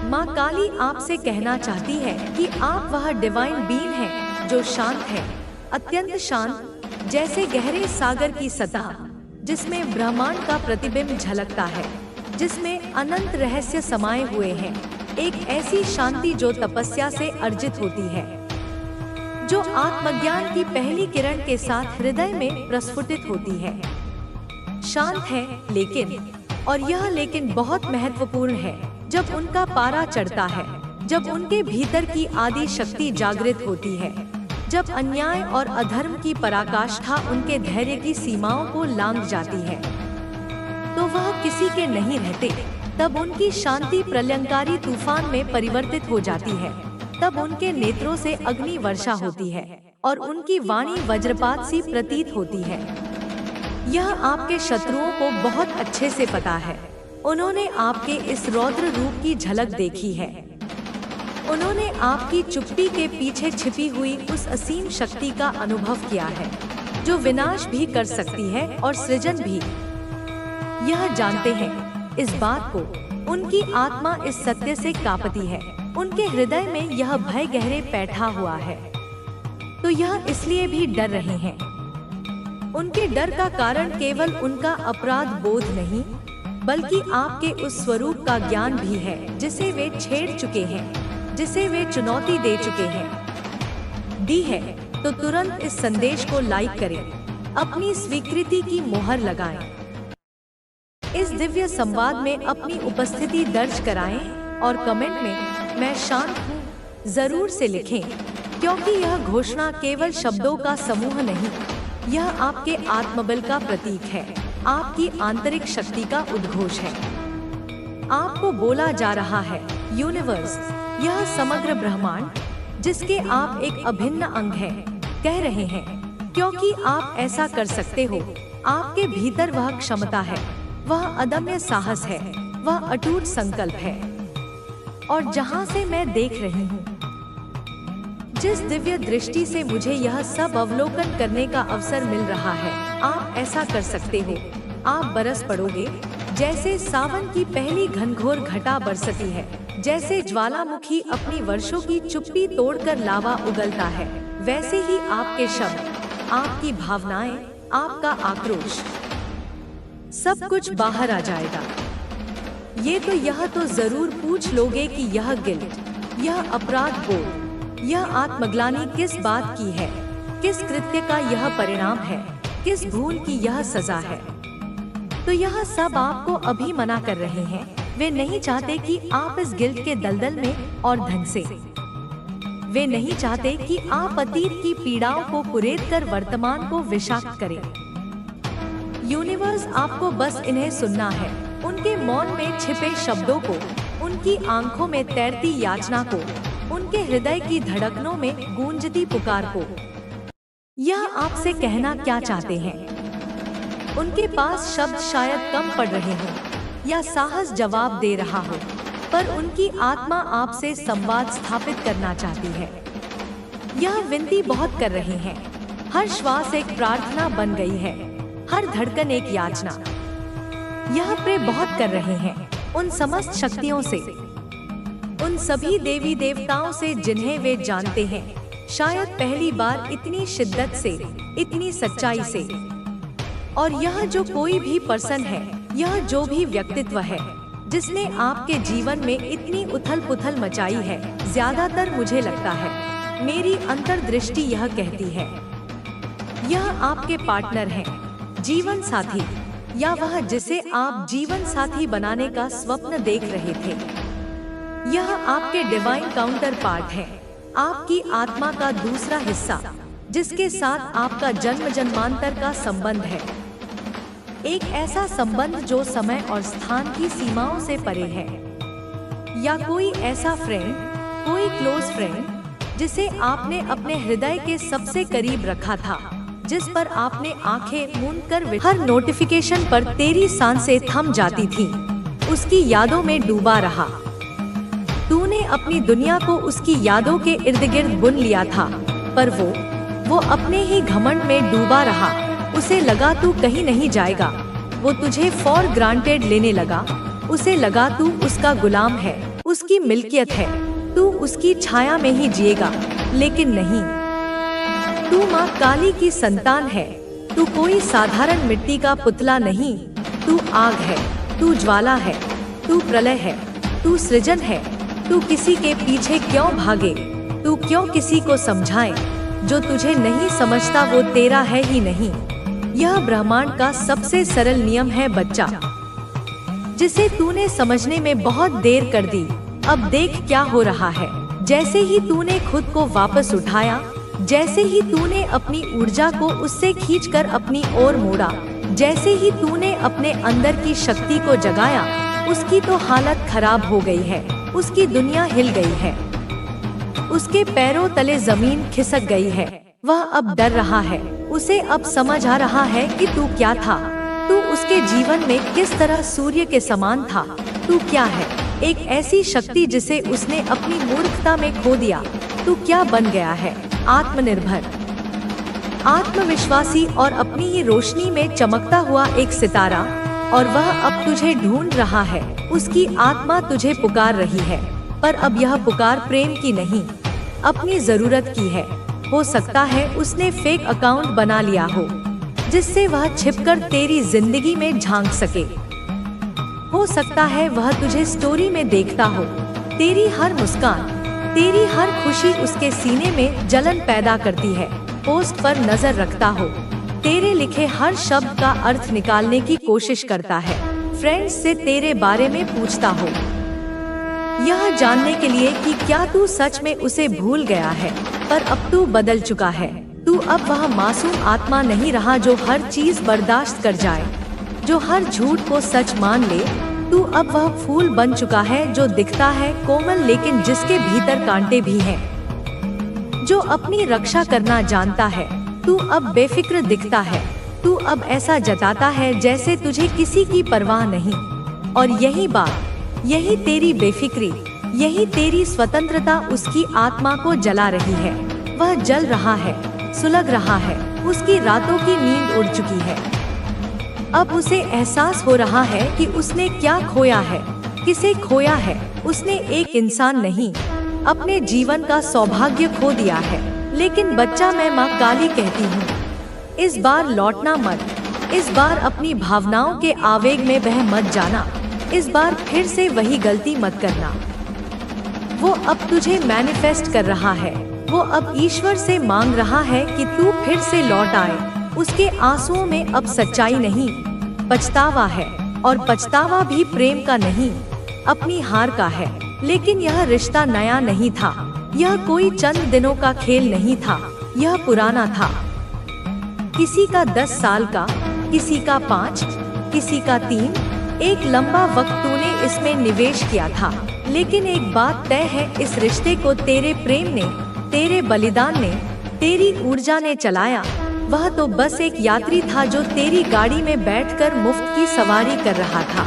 माँ काली आपसे कहना चाहती है कि आप वह डिवाइन बीइंग हैं जो शांत है, अत्यंत शांत, जैसे गहरे सागर की सतह जिसमें ब्रह्मांड का प्रतिबिंब झलकता है, जिसमें अनंत रहस्य समाये हुए हैं। एक ऐसी शांति जो तपस्या से अर्जित होती है, जो आत्मज्ञान की पहली किरण के साथ हृदय में प्रस्फुटित होती है। शांत है लेकिन, और यह लेकिन बहुत महत्वपूर्ण है, जब उनका पारा चढ़ता है, जब उनके भीतर की आदि शक्ति जागृत होती है, जब अन्याय और अधर्म की पराकाष्ठा उनके धैर्य की सीमाओं को लांघ जाती है, तो वह किसी के नहीं रहते। तब उनकी शांति प्रलयंकारी तूफान में परिवर्तित हो जाती है। तब उनके नेत्रों से अग्नि वर्षा होती है और उनकी वाणी वज्रपात सी प्रतीत होती है। यह आपके शत्रुओं को बहुत अच्छे से पता है। उन्होंने आपके इस रौद्र रूप की झलक देखी है। उन्होंने आपकी चुप्पी के पीछे छिपी हुई उस असीम शक्ति का अनुभव किया है, जो विनाश भी कर सकती है और सृजन भी। यह जानते हैं इस बात को, उनकी आत्मा इस सत्य से कांपती है। उनके हृदय में यह भय गहरे बैठा हुआ है, तो यह इसलिए भी डर रहे हैं। उनके डर का कारण केवल उनका अपराध बोध नहीं, बल्कि आपके उस स्वरूप का ज्ञान भी है जिसे वे छेड़ चुके हैं, जिसे वे चुनौती दे चुके हैं। दी है तो तुरंत इस संदेश को लाइक करें, अपनी स्वीकृति की मोहर लगाएं। इस दिव्य संवाद में अपनी उपस्थिति दर्ज कराएं और कमेंट में मैं शांत हूँ जरूर से लिखें, क्योंकि यह घोषणा केवल शब्दों का समूह नहीं, यह आपके आत्मबल का प्रतीक है, आपकी आंतरिक शक्ति का उद्घोष है। आपको बोला जा रहा है, यूनिवर्स, यह समग्र ब्रह्मांड जिसके आप एक अभिन्न अंग हैं, कह रहे हैं, क्योंकि आप ऐसा कर सकते हो। आपके भीतर वह क्षमता है, वह अदम्य साहस है, वह अटूट संकल्प है। और जहां से मैं देख रही हूँ, जिस दिव्य दृष्टि से मुझे यह सब अवलोकन करने का अवसर मिल रहा है, आप ऐसा कर सकते हो। आप बरस पड़ोगे जैसे सावन की पहली घनघोर घटा बरसती है, जैसे ज्वालामुखी अपनी वर्षों की चुप्पी तोड़कर लावा उगलता है, वैसे ही आपके शब्द, आपकी भावनाएं, आपका आक्रोश, सब कुछ बाहर आ जाएगा। यह तो जरूर पूछ लोगे कि यह गिल्ट, यह अपराध बोध, यह आत्मग्लानि किस बात की है, किस कृत्य का यह परिणाम है, किस भूल की यह सजा है। तो यह सब आपको अभी मना कर रहे हैं। वे नहीं चाहते कि आप इस गिल्ट के दलदल में और ढंग से, वे नहीं चाहते कि आप अतीत की पीड़ाओं को कुरेद कर वर्तमान को विषाक्त करें। यूनिवर्स आपको बस इन्हें सुनना है, उनके मौन में छिपे शब्दों को, उनकी आंखों में तैरती याचना को, उनके हृदय की धड़कनों में गूंजती पुकार को। यह आपसे कहना क्या चाहते हैं? उनके पास शब्द शायद कम पड़ रहे हों या साहस जवाब दे रहा हो, पर उनकी आत्मा आपसे संवाद स्थापित करना चाहती है। यह विनती बहुत कर रहे हैं। हर श्वास एक प्रार्थना बन गई है, हर धड़कन एक याचना। यह प्रे बहुत कर रहे हैं उन समस्त शक्तियों से, उन सभी देवी देवताओं से जिन्हें वे जानते हैं, शायद पहली बार इतनी शिद्दत से, इतनी सच्चाई से। और यह जो कोई भी पर्सन है, यह जो भी व्यक्तित्व है जिसने आपके जीवन में इतनी उथल पुथल मचाई है, ज्यादातर मुझे लगता है, मेरी अंतर्दृष्टि यह कहती है, यह आपके पार्टनर हैं, जीवन साथी, या वह जिसे आप जीवन साथी बनाने का स्वप्न देख रहे थे। यह आपके डिवाइन काउंटर पार्ट है, आपकी आत्मा का दूसरा हिस्सा, जिसके साथ आपका जन्म जन्मांतर का संबंध है। एक ऐसा संबंध जो समय और स्थान की सीमाओं से परे है। या कोई ऐसा फ्रेंड, कोई क्लोज फ्रेंड जिसे आपने अपने हृदय के सबसे करीब रखा था, जिस पर आपने आंखें मूंद कर हर नोटिफिकेशन पर तेरी सांसें थम जाती थी, उसकी यादों में डूबा रहा। तूने अपनी दुनिया को उसकी यादों के इर्द गिर्द बुन लिया था, पर वो अपने ही घमंड में डूबा रहा। उसे लगा तू कहीं नहीं जाएगा, वो तुझे फॉर ग्रांटेड लेने लगा, उसे लगा तू उसका गुलाम है, उसकी मिल्कियत है, तू उसकी छाया में ही जिएगा। लेकिन नहीं, तू माँ काली की संतान है। तू कोई साधारण मिट्टी का पुतला नहीं, तू आग है, तू ज्वाला है, तू प्रलय है, तू सृजन है। तू किसी के पीछे क्यों भागे, तू क्यों किसी को समझाए? जो तुझे नहीं समझता वो तेरा है ही नहीं। यह ब्रह्मांड का सबसे सरल नियम है बच्चा, जिसे तूने समझने में बहुत देर कर दी। अब देख क्या हो रहा है। जैसे ही तूने खुद को वापस उठाया, जैसे ही तूने अपनी ऊर्जा को उससे खींचकर अपनी ओर मोड़ा, जैसे ही तूने अपने अंदर की शक्ति को जगाया, उसकी तो हालत खराब हो गई है। उसकी दुनिया हिल गई है, उसके पैरों तले जमीन खिसक गई है। वह अब डर रहा है। उसे अब समझ आ रहा है कि तू क्या था। तू उसके जीवन में किस तरह सूर्य के समान था। तू क्या है? एक ऐसी शक्ति जिसे उसने अपनी मूर्खता में खो दिया। तू क्या बन गया है? आत्मनिर्भर, आत्मविश्वासी और अपनी ही रोशनी में चमकता हुआ एक सितारा। और वह अब तुझे ढूंढ रहा है। उसकी आत्मा तुझे पुकार रही है, पर अब यह पुकार प्रेम की नहीं, अपनी जरूरत की है। हो सकता है उसने फेक अकाउंट बना लिया हो, जिससे वह छिपकर तेरी जिंदगी में झांक सके। हो सकता है वह तुझे स्टोरी में देखता हो, तेरी हर मुस्कान, तेरी हर खुशी उसके सीने में जलन पैदा करती है। पोस्ट पर नजर रखता हो, तेरे लिखे हर शब्द का अर्थ निकालने की कोशिश करता है। फ्रेंड्स से तेरे बारे में पूछता हो, यह जानने के लिए कि क्या तू सच में उसे भूल गया है। पर अब तू बदल चुका है। तू अब वह मासूम आत्मा नहीं रहा जो हर चीज बर्दाश्त कर जाए, जो हर झूठ को सच मान ले। तू अब वह फूल बन चुका है जो दिखता है कोमल, लेकिन जिसके भीतर कांटे भी हैं, जो अपनी रक्षा करना जानता है। तू अब बेफिक्र दिखता है। तू अब ऐसा जताता है जैसे तुझे किसी की परवाह नहीं। और यही बात, यही तेरी बेफिक्री, यही तेरी स्वतंत्रता उसकी आत्मा को जला रही है। वह जल रहा है, सुलग रहा है। उसकी रातों की नींद उड़ चुकी है। अब उसे एहसास हो रहा है कि उसने क्या खोया है, किसे खोया है। उसने एक इंसान नहीं, अपने जीवन का सौभाग्य खो दिया है। लेकिन बच्चा, मैं माँ काली कहती हूँ, इस बार लौटना मत। इस बार अपनी भावनाओं के आवेग में बह मत जाना। इस बार फिर से वही गलती मत करना। वो अब तुझे मैनिफेस्ट कर रहा है। वो अब ईश्वर से मांग रहा है कि तू फिर से लौट आए। उसके आंसुओं में अब सच्चाई नहीं, पछतावा है। और पछतावा भी प्रेम का नहीं, अपनी हार का है। लेकिन यह रिश्ता नया नहीं था। यह कोई चंद दिनों का खेल नहीं था, यह पुराना था। किसी का 10 साल का, किसी का 5, किसी का 3। एक लंबा वक्त तूने इसमें निवेश किया था। लेकिन एक बात तय है, इस रिश्ते को तेरे प्रेम ने, तेरे बलिदान ने, तेरी ऊर्जा ने चलाया। वह तो बस एक यात्री था जो तेरी गाड़ी में बैठकर मुफ्त की सवारी कर रहा था।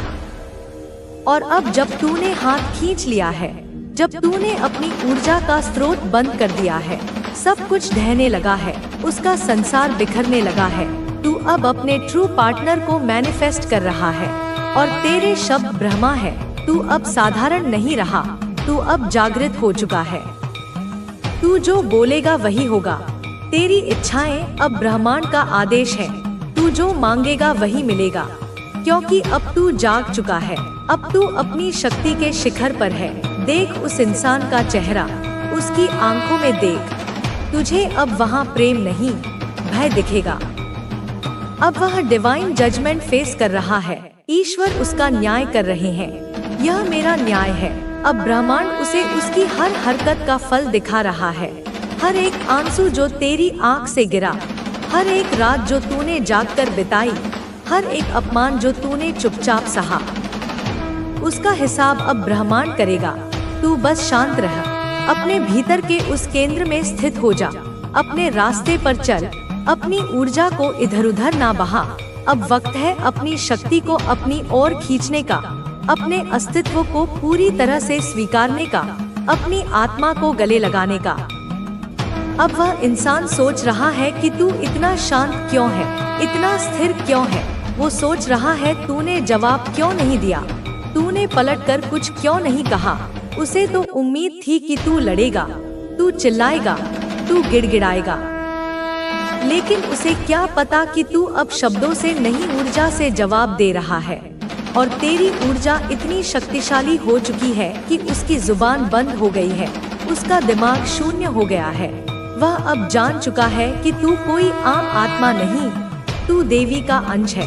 और अब जब तूने हाथ खींच लिया है, जब तूने अपनी ऊर्जा का स्रोत बंद कर दिया है, सब कुछ ढहने लगा है, उसका संसार बिखरने लगा है। तू अब अपने ट्रू पार्टनर को मैनिफेस्ट कर रहा है। और तेरे शब्द ब्रह्मा है। तू अब साधारण नहीं रहा, तू अब जागृत हो चुका है। तू जो बोलेगा वही होगा। तेरी इच्छाएं अब ब्रह्मांड का आदेश है। तू जो मांगेगा वही मिलेगा, क्योंकि अब तू जाग चुका है। अब तू अपनी शक्ति के शिखर पर है। देख उस इंसान का चेहरा, उसकी आंखों में देख। तुझे अब वहाँ प्रेम नहीं, भय दिखेगा। अब वह डिवाइन जजमेंट फेस कर रहा है। ईश्वर उसका न्याय कर रहे हैं। यह मेरा न्याय है। अब ब्रह्मांड उसे उसकी हर हरकत का फल दिखा रहा है। हर एक आंसू जो तेरी आंख से गिरा, हर एक रात जो तूने जागकर बिताई, हर एक अपमान जो तूने चुपचाप सहा, उसका हिसाब अब ब्रह्मांड करेगा। तू बस शांत रह, अपने भीतर के उस केंद्र में स्थित हो जा, अपने रास्ते पर चल, अपनी ऊर्जा को इधर उधर ना बहा। अब वक्त है अपनी शक्ति को अपनी ओर खींचने का, अपने अस्तित्व को पूरी तरह से स्वीकारने का, अपनी आत्मा को गले लगाने का। अब वह इंसान सोच रहा है कि तू इतना शांत क्यों है, इतना स्थिर क्यों है। वो सोच रहा है तूने जवाब क्यों नहीं दिया, तूने पलटकर कुछ क्यों नहीं कहा। उसे तो उम्मीद थी कि तू लड़ेगा, तू चिल्लाएगा, तू गिड़गिड़ाएगा, लेकिन उसे क्या पता कि तू अब शब्दों से नहीं ऊर्जा से जवाब दे रहा है। और तेरी ऊर्जा इतनी शक्तिशाली हो चुकी है कि उसकी जुबान बंद हो गई है, उसका दिमाग शून्य हो गया है। वह अब जान चुका है कि तू कोई आम आत्मा नहीं, तू देवी का अंश है।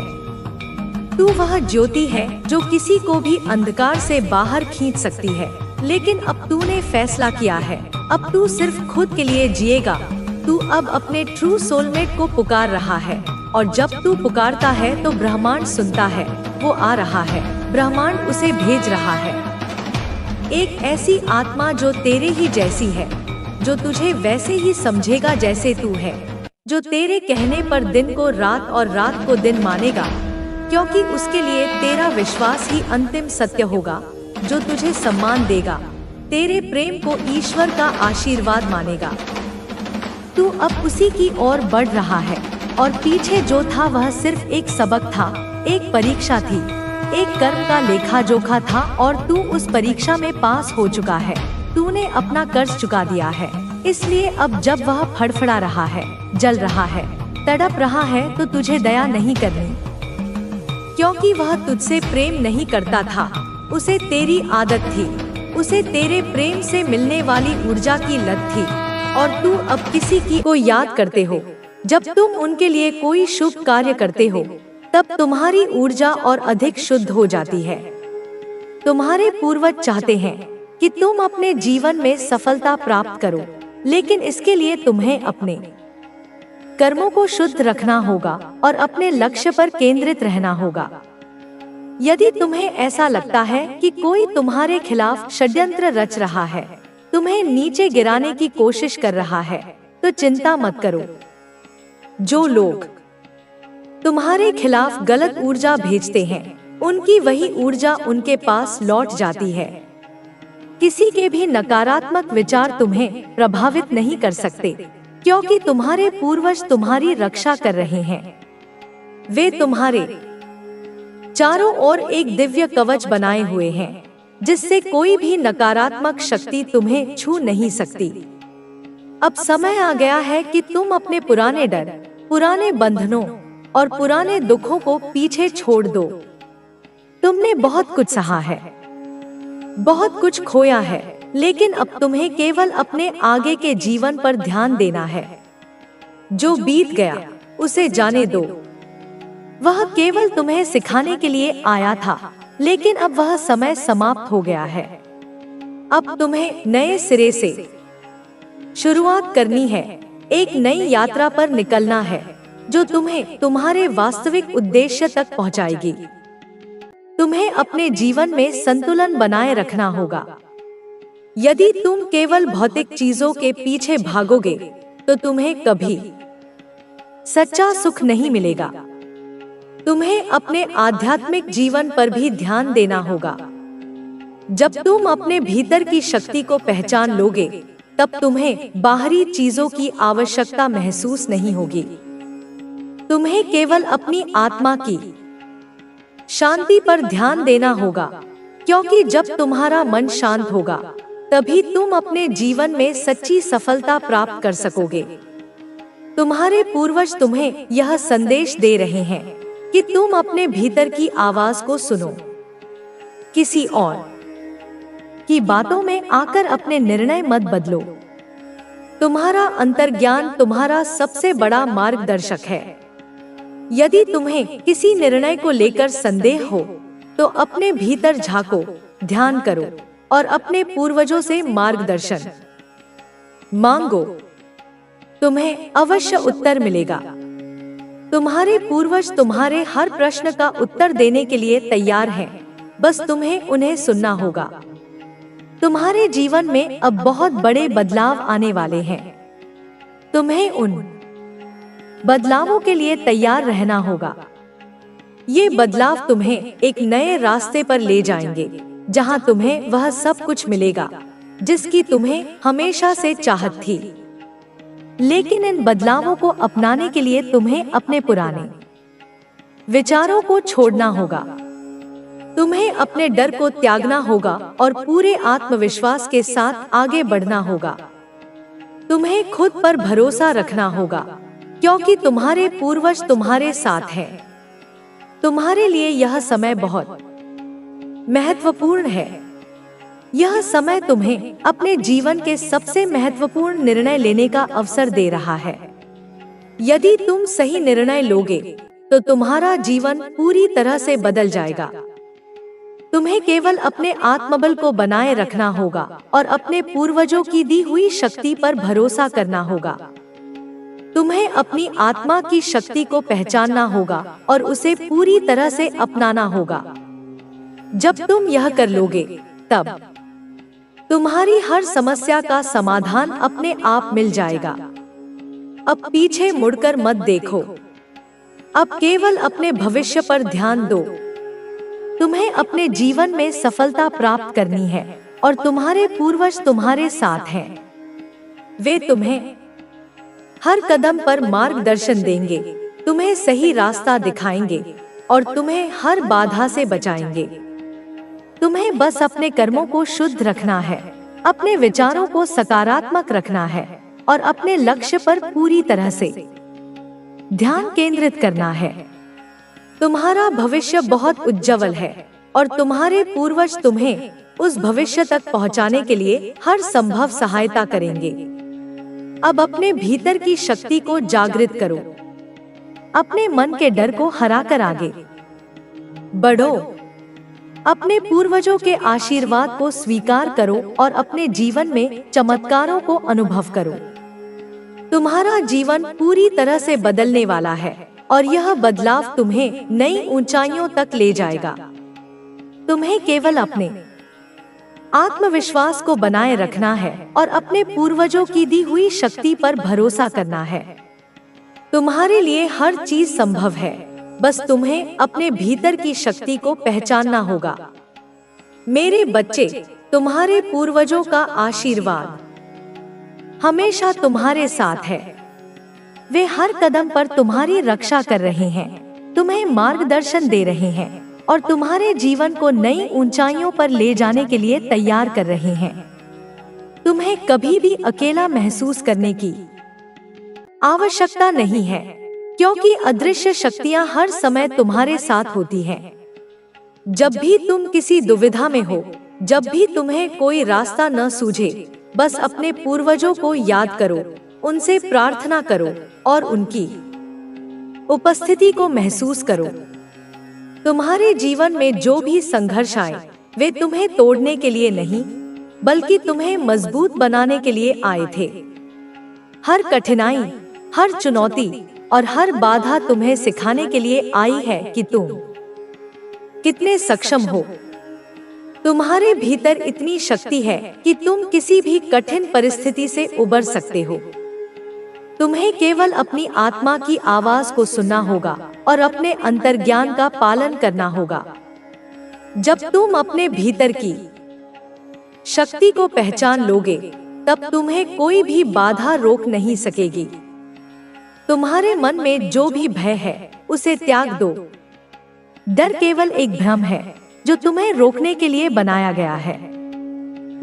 तू वह ज्योति है जो किसी को भी अंधकार से बाहर खींच सकती है। लेकिन अब तूने फैसला किया है, अब तू सिर्फ खुद के लिए जिएगा। तू अब अपने ट्रू सोलमेट को पुकार रहा है, और जब तू पुकारता है तो ब्रह्मांड सुनता है। वो आ रहा है, ब्रह्मांड उसे भेज रहा है। एक ऐसी आत्मा जो तेरे ही जैसी है, जो तुझे वैसे ही समझेगा जैसे तू है, जो तेरे कहने पर दिन को रात और रात को दिन मानेगा, क्योंकि उसके लिए तेरा विश्वास ही अंतिम सत्य होगा, जो तुझे सम्मान देगा, तेरे प्रेम को ईश्वर का आशीर्वाद मानेगा। तू अब उसी की ओर बढ़ रहा है, और पीछे जो था वह सिर्फ एक सबक था, एक परीक्षा थी, एक कर्म का लेखा जोखा था, और तू उस परीक्षा में पास हो चुका है। तूने अपना कर्ज चुका दिया है, इसलिए अब जब वह फड़फड़ा रहा है, जल रहा है, तड़प रहा है, तो तुझे दया नहीं करनी, क्योंकि वह तुझसे प्रेम नहीं करता था। उसे तेरी आदत थी, उसे तेरे प्रेम से मिलने वाली ऊर्जा की लत थी। और तू अब किसी की को याद करते हो, जब तुम उनके लिए कोई शुभ कार्य करते हो, तब तुम्हारी ऊर्जा और अधिक शुद्ध हो जाती है। तुम्हारे पूर्वज चाहते हैं कि तुम अपने जीवन में सफलता प्राप्त करो, लेकिन इसके लिए तुम्हें अपने कर्मों को शुद्ध रखना होगा और अपने लक्ष्य पर केंद्रित रहना होगा। यदि तुम्हें ऐसा लगता है कि कोई तुम्हारे खिलाफ षड्यंत्र रच रहा है, तुम्हें नीचे गिराने की कोशिश कर रहा है, तो चिंता मत करो। जो लोग तुम्हारे खिलाफ गलत ऊर्जा भेजते हैं, उनकी वही ऊर्जा उनके पास लौट जाती है। किसी के भी नकारात्मक विचार तुम्हें प्रभावित नहीं कर सकते, क्योंकि तुम्हारे पूर्वज तुम्हारी रक्षा कर रहे हैं। वे तुम्हारे चारों ओर एक दिव्य कवच बनाए हुए हैं, जिससे कोई भी नकारात्मक शक्ति तुम्हें छू नहीं सकती। अब समय आ गया है कि तुम अपने पुराने डर, पुराने बंधनों और पुराने दुखों को पीछे छोड़ दो। तुमने बहुत कुछ सहा है, बहुत कुछ खोया है, लेकिन अब तुम्हें केवल अपने आगे के जीवन पर ध्यान देना है। जो बीत गया उसे जाने दो। वह केवल तुम्हें सिखाने के लिए आया था, लेकिन अब वह समय समाप्त हो गया है। अब तुम्हें नए सिरे से शुरुआत करनी है, एक नई यात्रा पर निकलना है, जो तुम्हें तुम्हारे वास्तविक उद्देश्य तक पहुंचाएगी। तुम्हें अपने जीवन में संतुलन बनाए रखना होगा। यदि तुम केवल भौतिक चीजों के पीछे भागोगे, तो तुम्हें कभी सच्चा सुख नहीं मिलेगा। तुम्हें अपने आध्यात्मिक जीवन पर भी ध्यान देना होगा। जब तुम अपने भीतर की शक्ति को पहचान लोगे, तब तुम्हें बाहरी चीजों की आवश्यकता महसूस नहीं होगी। तुम्हें केवल अपनी आत्मा की शांति पर ध्यान देना होगा, क्योंकि जब तुम्हारा मन शांत होगा, तभी तुम अपने जीवन में सच्ची सफलता प्राप्त कर सकोगे। तुम्हारे पूर्वज तुम्हें यह संदेश दे रहे हैं कि तुम अपने भीतर की आवाज को सुनो। किसी और की बातों में आकर अपने निर्णय मत बदलो। तुम्हारा अंतर्ज्ञान तुम्हारा सबसे बड़ा मार्गदर्शक है। यदि तुम्हें किसी निर्णय को लेकर संदेह हो, तो अपने भीतर झांको, ध्यान करो और अपने पूर्वजों से मार्गदर्शन मांगो। तुम्हें अवश्य उत्तर मिलेगा। तुम्हारे पूर्वज तुम्हारे हर प्रश्न का उत्तर देने के लिए तैयार हैं, बस तुम्हें उन्हें सुनना होगा। तुम्हारे जीवन में अब बहुत बड़े बदलाव आने वाले हैं। तुम्हें उन बदलावों के लिए तैयार रहना होगा। ये बदलाव तुम्हें एक नए रास्ते पर ले जाएंगे, जहां तुम्हें वह सब कुछ मिलेगा जिसकी तुम्हें हमेशा से चाहत थी। लेकिन इन बदलावों को अपनाने के लिए तुम्हें अपने पुराने विचारों को छोड़ना होगा। तुम्हें अपने डर को त्यागना होगा और पूरे आत्मविश्वास के साथ आगे बढ़ना होगा। तुम्हें खुद पर भरोसा रखना होगा, क्योंकि तुम्हारे पूर्वज तुम्हारे साथ हैं। तुम्हारे लिए यह समय बहुत महत्वपूर्ण है। यह समय तुम्हें अपने जीवन के सबसे महत्वपूर्ण निर्णय लेने का अवसर दे रहा है। यदि तुम सही निर्णय लोगे तो तुम्हारा जीवन पूरी तरह से बदल जाएगा। तुम्हें केवल अपने आत्मबल को बनाए रखना होगा और अपने पूर्वजों की दी हुई शक्ति पर भरोसा करना होगा। तुम्हें अपनी आत्मा की शक्ति को पहचानना होगा और उसे पूरी तरह से अपनाना होगा। जब तुम यह कर लोगे, तब तुम्हारी हर समस्या का समाधान अपने आप मिल जाएगा। अब पीछे मुड़कर मत देखो। अब केवल अपने भविष्य पर ध्यान दो। तुम्हें अपने जीवन में सफलता प्राप्त करनी है और तुम्हारे पूर्वज तुम्हारे साथ हैं। वे तुम्हें हर कदम पर मार्गदर्शन देंगे, तुम्हें सही रास्ता दिखाएंगे और तुम्हें हर बाधा से बचाएंगे। तुम्हें बस अपने कर्मों को शुद्ध रखना है, अपने विचारों को सकारात्मक रखना है और अपने लक्ष्य पर पूरी तरह से ध्यान केंद्रित करना है। तुम्हारा भविष्य बहुत उज्जवल है और तुम्हारे पूर्वज तुम्हें उस भविष्य तक पहुंचाने के लिए हर संभव सहायता करेंगे। अब अपने भीतर की शक्ति को जागृत करो। अपने मन के डर को हराकर आगे बढ़ो। अपने पूर्वजों के आशीर्वाद को स्वीकार करो और अपने जीवन में चमत्कारों को अनुभव करो। तुम्हारा जीवन पूरी तरह से बदलने वाला है और यह बदलाव तुम्हें नई ऊंचाइयों तक ले जाएगा। तुम्हें केवल अपने आत्मविश्वास को बनाए रखना है और अपने पूर्वजों की दी हुई शक्ति पर भरोसा करना है। तुम्हारे लिए हर चीज संभव है, बस तुम्हें अपने भीतर की शक्ति को पहचानना होगा। मेरे बच्चे, तुम्हारे पूर्वजों का आशीर्वाद हमेशा तुम्हारे साथ है। वे हर कदम पर तुम्हारी रक्षा कर रहे हैं, तुम्हें मार्गदर्शन दे रहे हैं और तुम्हारे जीवन को नई ऊंचाइयों पर ले जाने के लिए तैयार कर रहे हैं। तुम्हें कभी भी अकेला महसूस करने की आवश्यकता नहीं है, क्योंकि अदृश्य शक्तियां हर समय तुम्हारे साथ होती हैं। जब भी तुम किसी दुविधा में हो, जब भी तुम्हें कोई रास्ता न सूझे, बस अपने पूर्वजों को याद करो, उनसे प्रार्थना करो और उनकी उपस्थिति को महसूस करो। तुम्हारे जीवन में जो भी संघर्ष आए, वे तुम्हें तोड़ने के लिए नहीं, बल्कि तुम्हें मजबूत बनाने के लिए आए थे। हर कठिनाई, हर चुनौती और हर बाधा तुम्हें सिखाने के लिए आई है कि तुम कितने सक्षम हो। तुम्हारे भीतर इतनी शक्ति है कि तुम किसी भी कठिन परिस्थिति से उबर सकते हो। तुम्हें केवल अपनी आत्मा की आवाज को सुनना होगा और अपने अंतर्ज्ञान का पालन करना होगा। जब तुम अपने भीतर की शक्ति को पहचान लोगे, तब तुम्हें कोई भी बाधा रोक नहीं सकेगी। तुम्हारे मन में जो भी भय है, उसे त्याग दो। डर केवल एक भ्रम है जो तुम्हें रोकने के लिए बनाया गया है,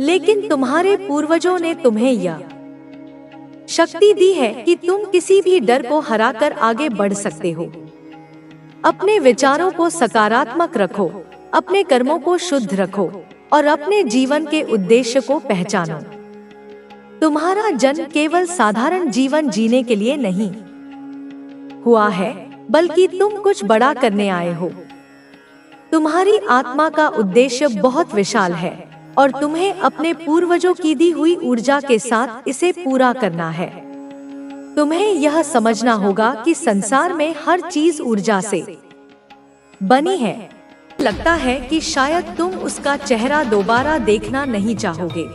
लेकिन तुम्हारे पूर्वजों ने तुम्हें यह शक्ति दी है कि तुम किसी भी डर को हराकर आगे बढ़ सकते हो। अपने विचारों को सकारात्मक रखो, अपने कर्मों को शुद्ध रखो और अपने जीवन के उद्देश्य को पहचानो। तुम्हारा जन्म केवल साधारण जीवन जीने के लिए नहीं हुआ है, बल्कि तुम कुछ बड़ा करने आए हो। तुम्हारी आत्मा का उद्देश्य बहुत विशाल है और तुम्हें अपने पूर्वजों की दी हुई ऊर्जा के साथ इसे पूरा करना है। तुम्हें यह समझना होगा कि संसार में हर चीज ऊर्जा से बनी है। लगता है कि शायद तुम उसका चेहरा दोबारा देखना नहीं चाहोगे।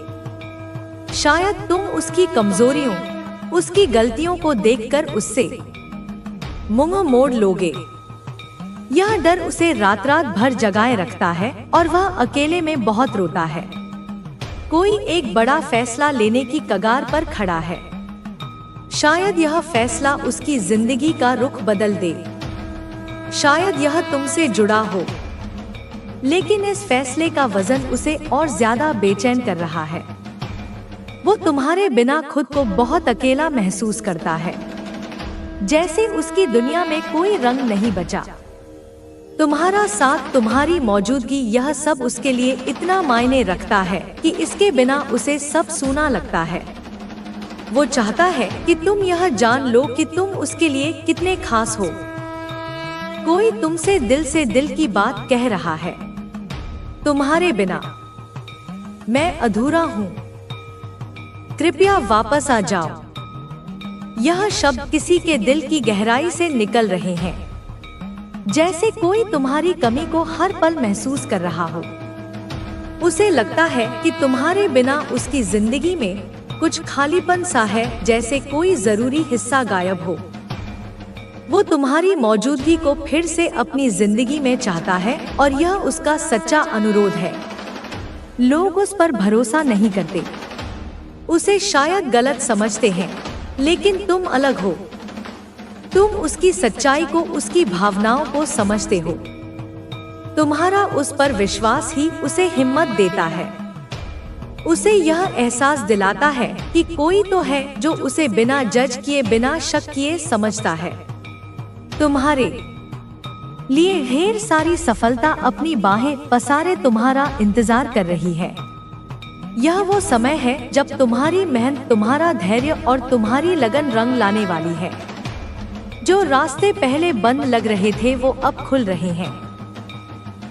शायद तुम उसकी कमजोरियों, उसकी गलतियों को देखकर उससे मुंह मोड़ लोगे। यह डर उसे रात रात भर जगाए रखता है और वह अकेले में बहुत रोता है। कोई एक बड़ा फैसला लेने की कगार पर खड़ा है। शायद यह फैसला उसकी जिंदगी का रुख बदल दे। शायद यह तुमसे जुड़ा हो। लेकिन इस फैसले का वजन उसे और ज्यादा बेचैन कर रहा है। वो तुम्हारे बिना खुद को बहुत अकेला महसूस करता है, जैसे उसकी दुनिया में कोई रंग नहीं बचा। तुम्हारा साथ, तुम्हारी मौजूदगी, यह सब उसके लिए इतना मायने रखता है कि इसके बिना उसे सब सूना लगता है। वो चाहता है कि तुम यह जान लो कि तुम उसके लिए कितने खास हो। कोई तुमसे दिल से दिल की बात कह रहा है, तुम्हारे बिना मैं अधूरा हूँ, कृपया वापस आ जाओ। यह शब्द किसी के दिल की गहराई से निकल रहे हैं, जैसे कोई तुम्हारी कमी को हर पल महसूस कर रहा हो। उसे लगता है कि तुम्हारे बिना उसकी जिंदगी में कुछ खालीपन सा है, जैसे कोई जरूरी हिस्सा गायब हो। वो तुम्हारी मौजूदगी को फिर से अपनी जिंदगी में चाहता है और यह उसका सच्चा अनुरोध है। लोग उस पर भरोसा नहीं करते, उसे शायद गलत समझते हैं, लेकिन तुम अलग हो। तुम उसकी सच्चाई को, उसकी भावनाओं को समझते हो। तुम्हारा उस पर विश्वास ही उसे हिम्मत देता है। उसे यह एहसास दिलाता है कि कोई तो है जो उसे बिना जज किए, बिना शक किए समझता है। तुम्हारे लिए ढेर सारी सफलता अपनी बाहें पसारे तुम्हारा इंतजार कर रही है। यह वो समय है जब तुम्हारी मेहनत, तुम्हारा धैर्य और तुम्हारी लगन रंग लाने वाली है। जो रास्ते पहले बंद लग रहे थे वो अब खुल रहे हैं।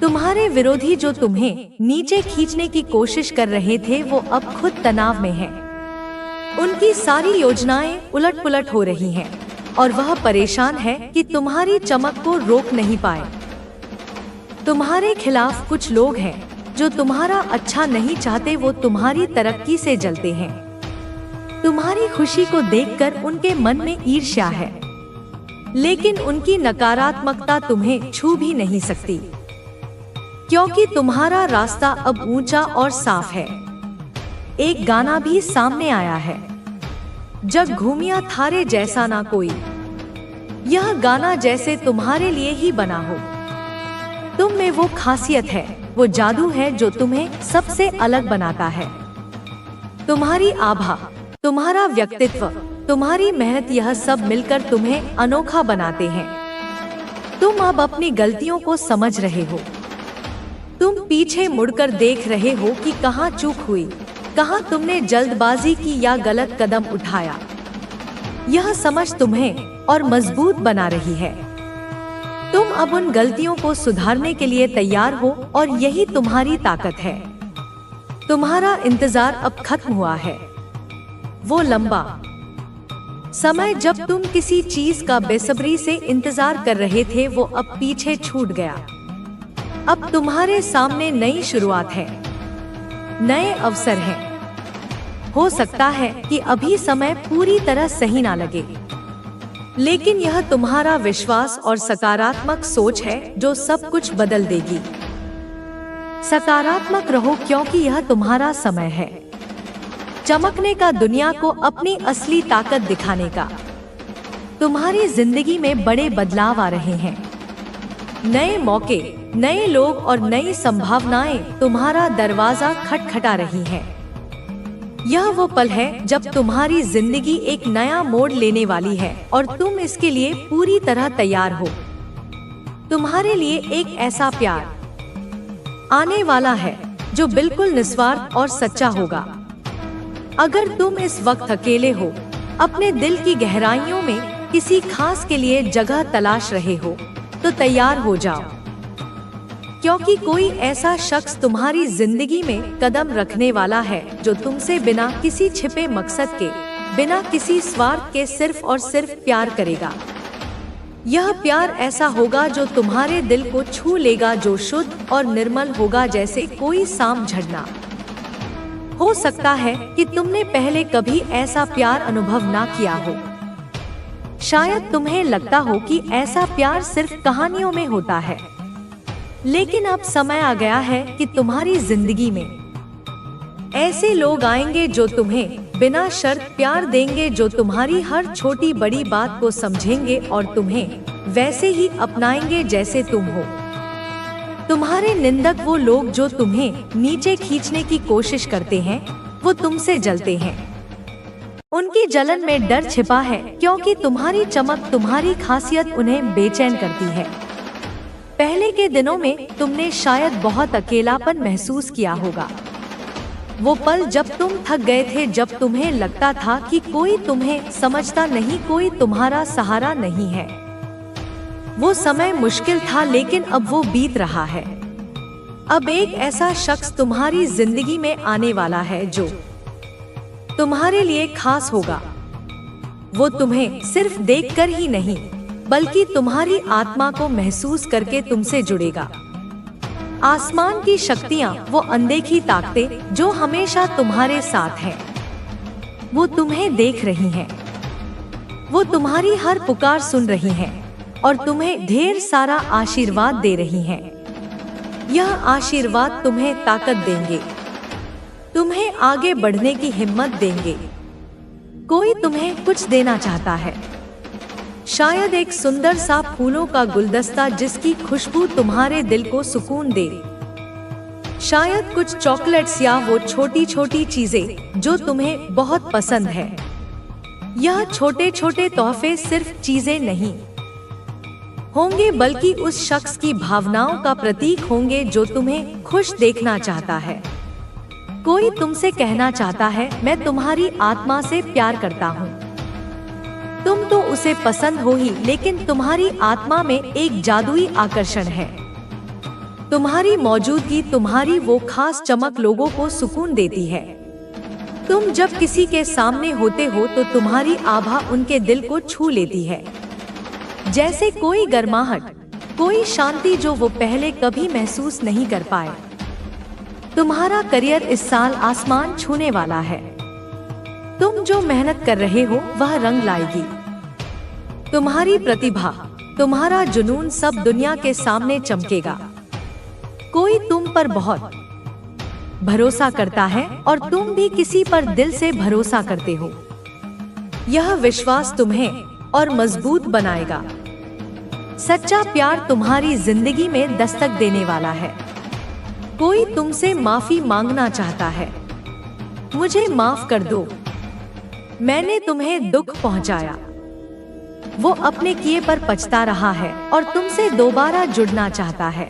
तुम्हारे विरोधी जो तुम्हें नीचे खींचने की कोशिश कर रहे थे वो अब खुद तनाव में हैं। उनकी सारी योजनाएं उलट-पुलट हो रही हैं और वह परेशान है कि तुम्हारी चमक को रोक नहीं पाए। तुम्हारे खिलाफ कुछ लोग हैं जो तुम्हारा अच्छा नहीं चाहते, वो तुम्हारी तरक्की से जलते हैं। तुम्हारी खुशी को देखकर उनके मन में ईर्ष्या है, लेकिन उनकी नकारात्मकता तुम्हें छू भी नहीं सकती, क्योंकि तुम्हारा रास्ता अब ऊंचा और साफ है। एक गाना भी सामने आया है, जग घूमिया थारे जैसा ना कोई। यह गाना जैसे तुम्हारे लिए ही बना हो। तुम में वो खासियत है, वो जादू है जो तुम्हें सबसे अलग बनाता है। तुम्हारी आभा, तुम्हारा व्यक्तित्व, तुम्हारी मेहनत, यह सब मिलकर तुम्हें अनोखा बनाते हैं। तुम अब अपनी गलतियों को समझ रहे हो। तुम पीछे मुड़कर देख रहे हो कि कहाँ चूक हुई, कहाँ तुमने जल्दबाजी की या गलत कदम उठाया। यह समझ तुम्हें और मजबूत बना रही है। तुम अब उन गलतियों को सुधारने के लिए तैयार हो और यही तुम्हारी ताकत है। तुम्हारा इंतजार अब खत्म हुआ है। वो लंबा समय जब तुम किसी चीज का बेसब्री से इंतजार कर रहे थे वो अब पीछे छूट गया। अब तुम्हारे सामने नई शुरुआत है, नए अवसर हैं। हो सकता है कि अभी समय पूरी तरह सही ना लगे, लेकिन यह तुम्हारा विश्वास और सकारात्मक सोच है जो सब कुछ बदल देगी। सकारात्मक रहो, क्योंकि यह तुम्हारा समय है चमकने का, दुनिया को अपनी असली ताकत दिखाने का। तुम्हारी जिंदगी में बड़े बदलाव आ रहे हैं। नए मौके, नए लोग और नई संभावनाएं तुम्हारा दरवाजा खटखटा रही हैं। यह वो पल है जब तुम्हारी जिंदगी एक नया मोड़ लेने वाली है और तुम इसके लिए पूरी तरह तैयार हो। तुम्हारे लिए एक ऐसा प्यार आने वाला है जो बिल्कुल निस्वार्थ और सच्चा होगा। अगर तुम इस वक्त अकेले हो, अपने दिल की गहराइयों में किसी खास के लिए जगह तलाश रहे हो, तो तैयार हो जाओ, क्योंकि कोई ऐसा शख्स तुम्हारी जिंदगी में कदम रखने वाला है जो तुमसे बिना किसी छिपे मकसद के, बिना किसी स्वार्थ के सिर्फ और सिर्फ प्यार करेगा। यह प्यार ऐसा होगा जो तुम्हारे दिल को छू लेगा, जो शुद्ध और निर्मल होगा जैसे कोई शाम झरना। हो सकता है कि तुमने पहले कभी ऐसा प्यार अनुभव ना किया हो। शायद तुम्हें लगता हो कि ऐसा प्यार सिर्फ कहानियों में होता है, लेकिन अब समय आ गया है कि तुम्हारी जिंदगी में ऐसे लोग आएंगे जो तुम्हें बिना शर्त प्यार देंगे, जो तुम्हारी हर छोटी बड़ी बात को समझेंगे और तुम्हें वैसे ही अपनाएंगे जैसे तुम हो। तुम्हारे निंदक, वो लोग जो तुम्हें नीचे खींचने की कोशिश करते हैं, वो तुमसे जलते हैं। उनकी जलन में डर छिपा है, क्योंकि तुम्हारी चमक, तुम्हारी खासियत उन्हें बेचैन करती है। पहले के दिनों में तुमने शायद बहुत अकेलापन महसूस किया होगा। वो पल जब तुम थक गए थे, जब तुम्हें लगता था कि कोई तुम्हें समझता नहीं, कोई तुम्हारा सहारा नहीं है। वो समय मुश्किल था, लेकिन अब वो बीत रहा है। अब एक ऐसा शख्स तुम्हारी जिंदगी में आने वाला है जो तुम्हारे लिए खास होगा। वो तुम्हें सिर्फ देखकर ही नहीं, बल्कि तुम्हारी आत्मा को महसूस करके तुमसे जुड़ेगा। आसमान की शक्तियाँ, वो अनदेखी ताकतें जो हमेशा तुम्हारे साथ हैं, वो तुम्हें देख रही हैं। वो तुम्हारी हर पुकार सुन रही हैं और तुम्हें ढेर सारा आशीर्वाद दे रही हैं। यह आशीर्वाद तुम्हें ताकत देंगे, तुम्हें आगे बढ़ने की हिम्मत देंगे। कोई तुम्हें कुछ देना चाहता है, शायद एक सुंदर सा फूलों का गुलदस्ता जिसकी खुशबू तुम्हारे दिल को सुकून दे। शायद कुछ चॉकलेट्स या वो छोटी छोटी चीजें जो तुम्हें बहुत पसंद है। यह छोटे छोटे तोहफे सिर्फ चीजें नहीं होंगे, बल्कि उस शख्स की भावनाओं का प्रतीक होंगे जो तुम्हें खुश देखना चाहता है। कोई तुमसे कहना चाहता है, मैं तुम्हारी आत्मा से प्यार करता हूँ। तुम तो उसे पसंद हो ही, लेकिन तुम्हारी आत्मा में एक जादुई आकर्षण है। तुम्हारी मौजूदगी, तुम्हारी वो खास चमक लोगों को सुकून देती है। तुम जब किसी के सामने होते हो तो तुम्हारी आभा उनके दिल को छू लेती है, जैसे कोई गर्माहट, कोई शांति जो वो पहले कभी महसूस नहीं कर पाए। तुम्हारा करियर इस साल आसमान छूने वाला है। तुम जो मेहनत कर रहे हो वह रंग लाएगी। तुम्हारी प्रतिभा, तुम्हारा जुनून सब दुनिया के सामने चमकेगा। कोई तुम पर बहुत भरोसा करता है और तुम भी किसी पर दिल से भरोसा करते हो। यह विश्वास तुम्हें और मजबूत बनाएगा। सच्चा प्यार तुम्हारी जिंदगी में दस्तक देने वाला है। कोई तुमसे माफी मांगना चाहता है, मुझे माफ कर दो, मैंने तुम्हें दुख पहुंचाया। वो अपने किए पर पछता रहा है और तुमसे दोबारा जुड़ना चाहता है।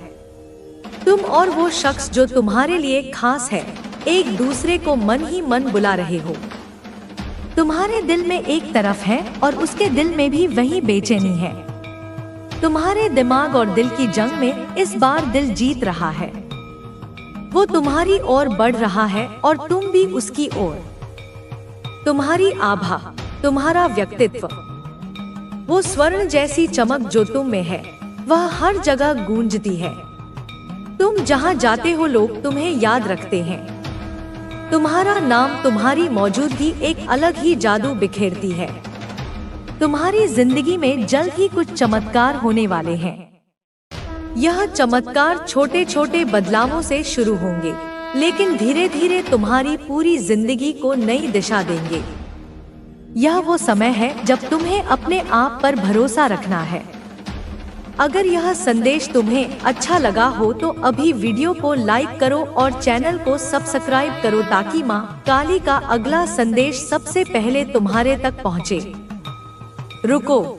तुम और वो शख्स जो तुम्हारे लिए खास है, एक दूसरे को मन ही मन बुला रहे हो। तुम्हारे दिल में एक तरफ है और उसके दिल में भी वही बेचैनी है। तुम्हारे दिमाग और दिल की जंग में इस बार दिल जीत रहा है। वो तुम्हारी ओर बढ़ रहा है और तुम भी उसकी ओर। तुम्हारी आभा, तुम्हारा व्यक्तित्व, वो स्वर्ण जैसी चमक जो तुम में है, वह हर जगह गूंजती है। तुम जहां जाते हो लोग तुम्हें याद रखते हैं। तुम्हारा नाम, तुम्हारी मौजूदगी एक अलग ही जादू बिखेरती है। तुम्हारी जिंदगी में जल्द ही कुछ चमत्कार होने वाले हैं। यह चमत्कार छोटे छोटे बदलावों से शुरू होंगे, लेकिन धीरे धीरे तुम्हारी पूरी जिंदगी को नई दिशा देंगे। यह वो समय है जब तुम्हें अपने आप पर भरोसा रखना है। अगर यह संदेश तुम्हें अच्छा लगा हो तो अभी वीडियो को लाइक करो और चैनल को सब्सक्राइब करो, ताकि माँ काली का अगला संदेश सबसे पहले तुम्हारे तक पहुँचे। रुको,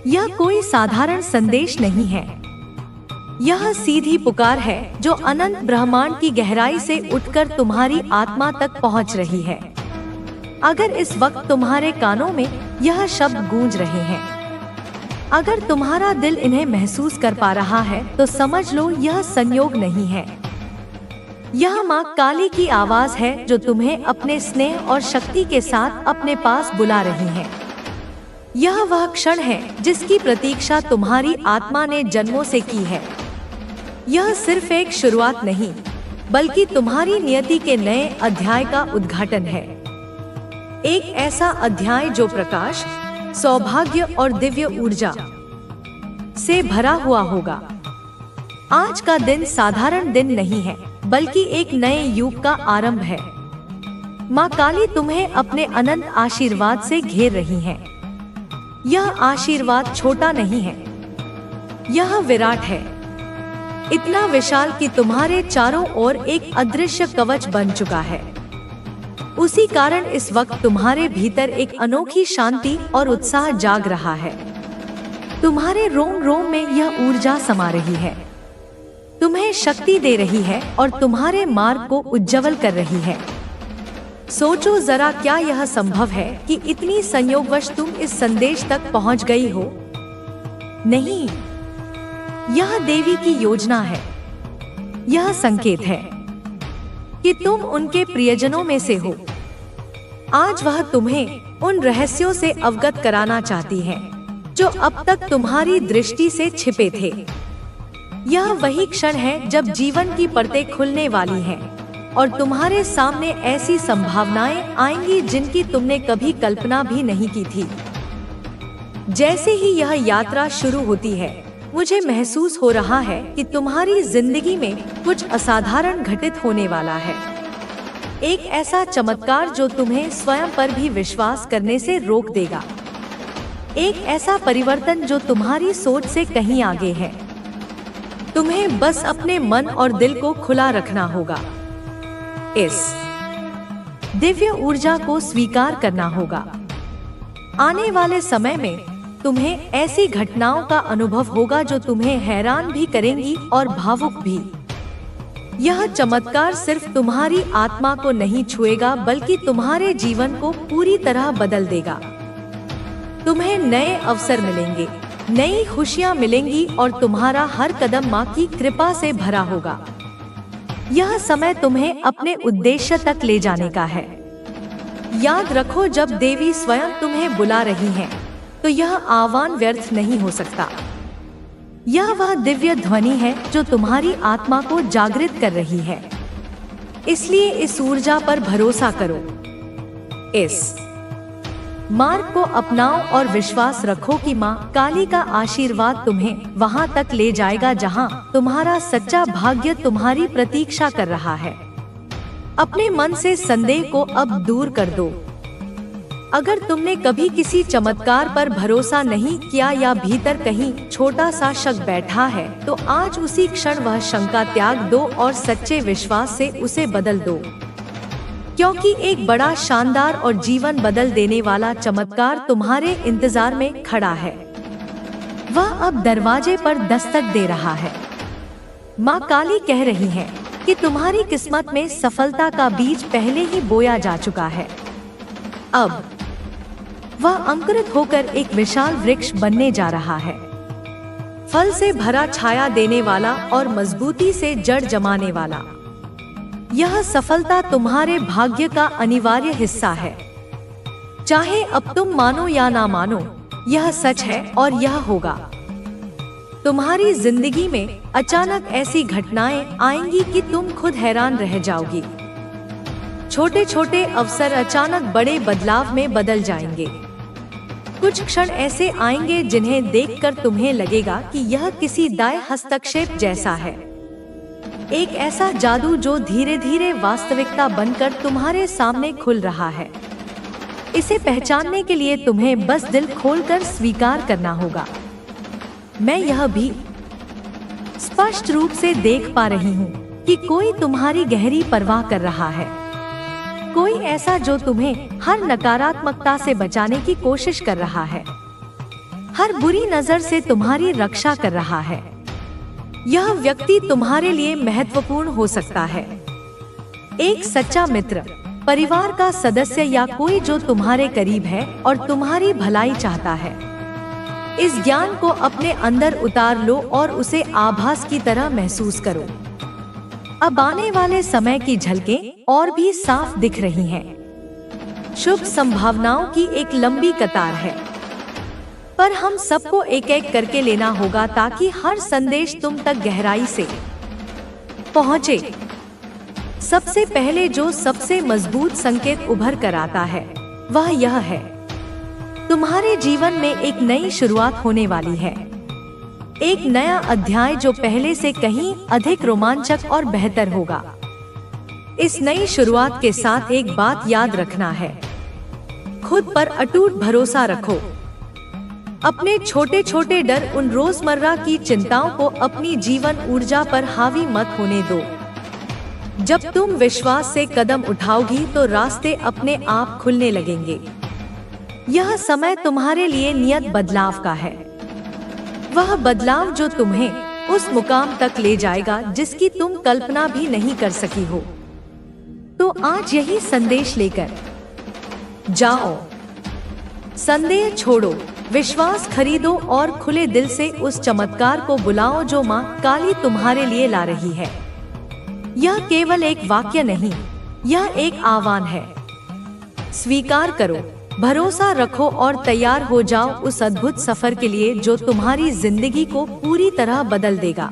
यह कोई साधारण संदेश नहीं है। यह सीधी पुकार है जो अनंत ब्रह्मांड की गहराई से उठकर तुम्हारी आत्मा तक पहुंच रही है। अगर इस वक्त तुम्हारे कानों में यह शब्द गूंज रहे हैं, अगर तुम्हारा दिल इन्हें महसूस कर पा रहा है, तो समझ लो यह संयोग नहीं है। यह माँ काली की आवाज है जो तुम्हें अपने स्नेह और शक्ति के साथ अपने पास बुला रही है। यह वह क्षण है जिसकी प्रतीक्षा तुम्हारी आत्मा ने जन्मों से की है। यह सिर्फ एक शुरुआत नहीं, बल्कि तुम्हारी नियति के नए अध्याय का उद्घाटन है। एक ऐसा अध्याय जो प्रकाश, सौभाग्य और दिव्य ऊर्जा से भरा हुआ होगा। आज का दिन साधारण दिन नहीं है, बल्कि एक नए युग का आरंभ है। माँ काली तुम्हें अपने अनंत आशीर्वाद से घेर रही है। यह आशीर्वाद छोटा नहीं है, यह विराट है। इतना विशाल कि तुम्हारे चारों ओर एक अदृश्य कवच बन चुका है। उसी कारण इस वक्त तुम्हारे भीतर एक अनोखी शांति और उत्साह जाग रहा है। तुम्हारे रोम रोम में यह ऊर्जा समा रही है, तुम्हें शक्ति दे रही है और तुम्हारे मार्ग को उज्जवल कर रही है। सोचो जरा, क्या यह संभव है कि इतनी संयोगवश तुम इस संदेश तक पहुंच गई हो? नहीं, यह देवी की योजना है। यह संकेत है कि तुम उनके प्रियजनों में से हो। आज वह तुम्हें उन रहस्यों से अवगत कराना चाहती है जो अब तक तुम्हारी दृष्टि से छिपे थे। यह वही क्षण है जब जीवन की परतें खुलने वाली हैं और तुम्हारे सामने ऐसी संभावनाएं आएंगी जिनकी तुमने कभी कल्पना भी नहीं की थी। जैसे ही यह यात्रा शुरू होती है, मुझे महसूस हो रहा है कि तुम्हारी जिंदगी में कुछ असाधारण घटित होने वाला है। एक ऐसा चमत्कार जो तुम्हें स्वयं पर भी विश्वास करने से रोक देगा। एक ऐसा परिवर्तन जो तुम्हारी सोच से कहीं आगे है। तुम्हें बस अपने मन और दिल को खुला रखना होगा। इस दिव्य ऊर्जा को स्वीकार करना होगा। आने वाले समय में तुम्हें ऐसी घटनाओं का अनुभव होगा जो तुम्हें हैरान भी करेंगी और भावुक भी। यह चमत्कार सिर्फ तुम्हारी आत्मा को नहीं छुएगा बल्कि तुम्हारे जीवन को पूरी तरह बदल देगा। तुम्हें नए अवसर मिलेंगे, नई खुशियां मिलेंगी और तुम्हारा हर कदम माँ की कृपा से भरा होगा। यह समय तुम्हें अपने उद्देश्य तक ले जाने का है। याद रखो, जब देवी स्वयं तुम्हें बुला रही है तो यह आह्वान व्यर्थ नहीं हो सकता। यह वह दिव्य ध्वनि है जो तुम्हारी आत्मा को जागृत कर रही है। इसलिए इस ऊर्जा पर भरोसा करो, इस मार्ग को अपनाओ और विश्वास रखो कि माँ काली का आशीर्वाद तुम्हें वहां तक ले जाएगा जहां तुम्हारा सच्चा भाग्य तुम्हारी प्रतीक्षा कर रहा है। अपने मन से संदेह को अब दूर कर दो। अगर तुमने कभी किसी चमत्कार पर भरोसा नहीं किया या भीतर कहीं छोटा सा शक बैठा है, तो आज उसी क्षण वह शंका त्याग दो और सच्चे विश्वास से उसे बदल दो, क्योंकि एक बड़ा शानदार और जीवन बदल देने वाला चमत्कार तुम्हारे इंतजार में खड़ा है। वह अब दरवाजे पर दस्तक दे रहा है। माँ काली कह रही है कि तुम्हारी किस्मत में सफलता का बीज पहले ही बोया जा चुका है। अब वह अंकुरित होकर एक विशाल वृक्ष बनने जा रहा है, फल से भरा, छाया देने वाला और मजबूती से जड़ जमाने वाला। यह सफलता तुम्हारे भाग्य का अनिवार्य हिस्सा है। चाहे अब तुम मानो या ना मानो, यह सच है और यह होगा। तुम्हारी जिंदगी में अचानक ऐसी घटनाएं आएंगी कि तुम खुद हैरान रह जाओगी। छोटे छोटे अवसर अचानक बड़े बदलाव में बदल जाएंगे। कुछ क्षण ऐसे आएंगे जिन्हें देखकर तुम्हें लगेगा कि यह किसी दाएं हस्तक्षेप जैसा है। एक ऐसा जादू जो धीरे धीरे वास्तविकता बनकर तुम्हारे सामने खुल रहा है। इसे पहचानने के लिए तुम्हें बस दिल खोलकर स्वीकार करना होगा। मैं यह भी स्पष्ट रूप से देख पा रही हूँ कि कोई तुम्हारी गहरी परवाह कर रहा है। कोई ऐसा जो तुम्हें हर नकारात्मकता से बचाने की कोशिश कर रहा है, हर बुरी नजर से तुम्हारी रक्षा कर रहा है। यह व्यक्ति तुम्हारे लिए महत्वपूर्ण हो सकता है। एक सच्चा मित्र, परिवार का सदस्य या कोई जो तुम्हारे करीब है और तुम्हारी भलाई चाहता है। इस ज्ञान को अपने अंदर उतार लो और उसे आभास की तरह महसूस करो। अब आने वाले समय की झलकें और भी साफ दिख रही हैं। शुभ संभावनाओं की एक लंबी कतार है, पर हम सबको एक एक करके लेना होगा ताकि हर संदेश तुम तक गहराई से पहुंचे। सबसे पहले जो सबसे मजबूत संकेत उभर कर आता है वह यह है, तुम्हारे जीवन में एक नई शुरुआत होने वाली है। एक नया अध्याय जो पहले से कहीं अधिक रोमांचक और बेहतर होगा। इस नई शुरुआत के साथ एक बात याद रखना है, खुद पर अटूट भरोसा रखो। अपने छोटे छोटे डर, उन रोजमर्रा की चिंताओं को अपनी जीवन ऊर्जा पर हावी मत होने दो। जब तुम विश्वास से कदम उठाओगी तो रास्ते अपने आप खुलने लगेंगे। यह समय तुम्हारे लिए नियत बदलाव का है, वह बदलाव जो तुम्हें उस मुकाम तक ले जाएगा जिसकी तुम कल्पना भी नहीं कर सकी हो। तो आज यही संदेश लेकर जाओ। संदेह छोड़ो, विश्वास खरीदो और खुले दिल से उस चमत्कार को बुलाओ जो माँ काली तुम्हारे लिए ला रही है। यह केवल एक वाक्य नहीं, यह एक आह्वान है। स्वीकार करो, भरोसा रखो और तैयार हो जाओ उस अद्भुत सफर के लिए जो तुम्हारी जिंदगी को पूरी तरह बदल देगा।